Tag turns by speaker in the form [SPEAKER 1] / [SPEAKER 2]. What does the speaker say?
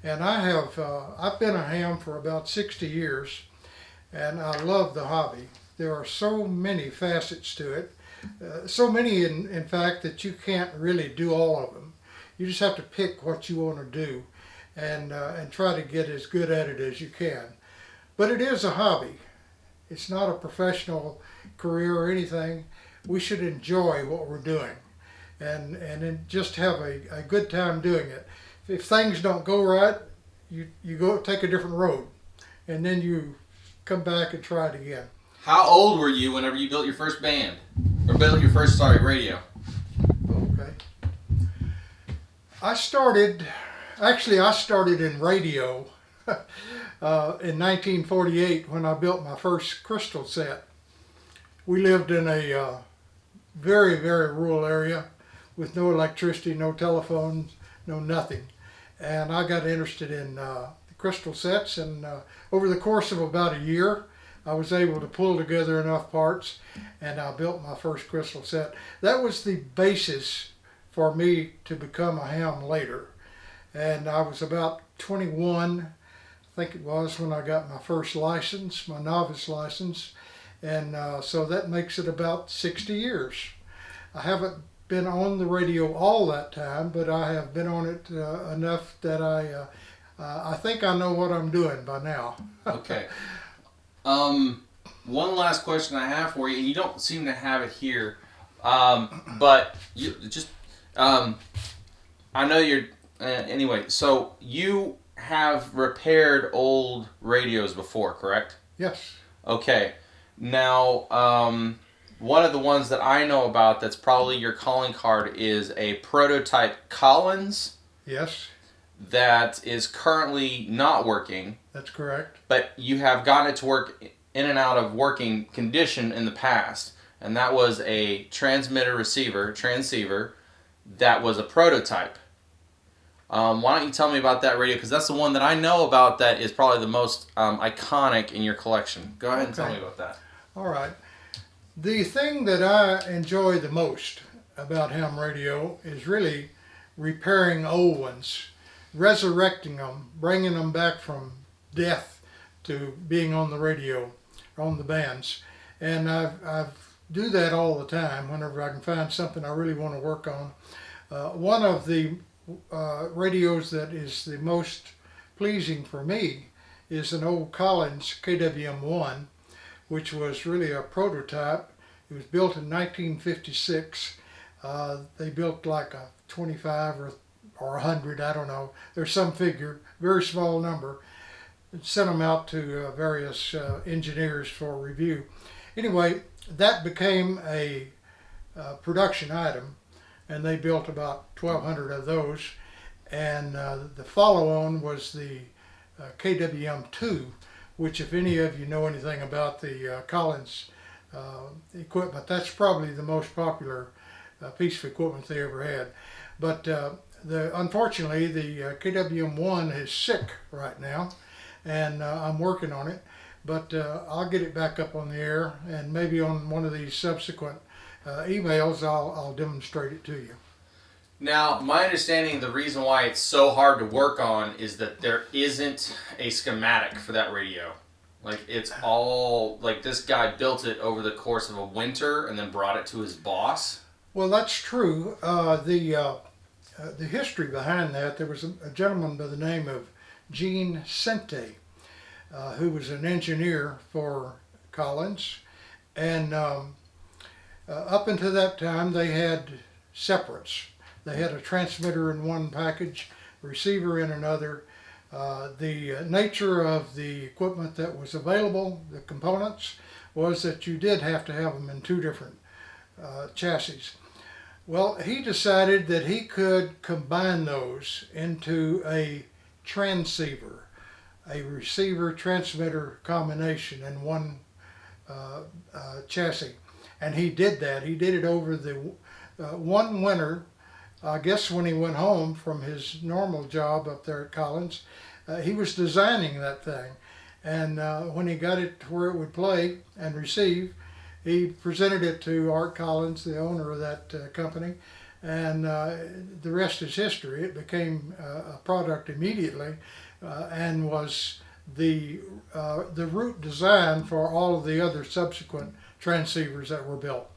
[SPEAKER 1] And I've been a ham for about 60 years, and I love the hobby. There are so many facets to it, so many in fact that you can't really do all of them. You just have to pick what you want to do and try to get as good at it as you can. But it is a hobby. It's not a professional career or anything. We should enjoy what we're doing and then just have a good time doing it. If things don't go right, you go take a different road, and then you come back and try it again.
[SPEAKER 2] How old were you whenever you built your first band? Or built your first, radio?
[SPEAKER 1] Okay. I started in radio in 1948 when I built my first crystal set. We lived in a very, very rural area with no electricity, no telephones, no nothing. And I got interested in the crystal sets, and over the course of about a year, I was able to pull together enough parts, and I built my first crystal set. That was the basis for me to become a ham later. And I was about 21, I think it was, when I got my first license, my novice license. And so that makes it about 60 years. I haven't been on the radio all that time, but I have been on it enough that I think I know what I'm doing by now.
[SPEAKER 2] Okay. One last question I have for you, and you don't seem to have it here, but you just, I know you're, anyway, so you have repaired old radios before, correct?
[SPEAKER 1] Yes.
[SPEAKER 2] Okay. Now, one of the ones that I know about that's probably your calling card is a prototype Collins.
[SPEAKER 1] Yes.
[SPEAKER 2] That is currently not working.
[SPEAKER 1] That's correct.
[SPEAKER 2] But you have gotten it to work in and out of working condition in the past. And that was a transceiver, that was a prototype. Why don't you tell me about that radio? Because that's the one that I know about that is probably the most iconic in your collection. Go ahead and tell me about that.
[SPEAKER 1] All right. The thing that I enjoy the most about ham radio is really repairing old ones, resurrecting them, bringing them back from death to being on the radio, on the bands. And I do that all the time whenever I can find something I really want to work on. One of the radios that is the most pleasing for me is an old Collins KWm-1, which was really a prototype. It was built in 1956. They built like a 25 or 100, I don't know. There's some figure, very small number. Sent them out to various engineers for review. Anyway, that became a production item, and they built about 1,200 of those. And the follow-on was the KWm-2, which, if any of you know anything about the Collins equipment, that's probably the most popular piece of equipment they ever had. But unfortunately, the KWm-1 is sick right now, and I'm working on it. But I'll get it back up on the air, and maybe on one of these subsequent emails I'll demonstrate it to you.
[SPEAKER 2] Now, my understanding, the reason why it's so hard to work on is that there isn't a schematic for that radio. Like, it's all, like, this guy built it over the course of a winter and then brought it to his boss.
[SPEAKER 1] Well, that's true. The history behind that, there was a gentleman by the name of Gene Sente, who was an engineer for Collins. And up until that time, they had separates. They had a transmitter in one package, a receiver in another. The nature of the equipment that was available, the components, was that you did have to have them in two different chassis. Well, he decided that he could combine those into a transceiver, a receiver-transmitter combination in one chassis. And he did that. He did it over the one winter. I guess when he went home from his normal job up there at Collins, he was designing that thing. And when he got it to where it would play and receive, he presented it to Art Collins, the owner of that company, and the rest is history. It became a product immediately, and was the root design for all of the other subsequent transceivers that were built.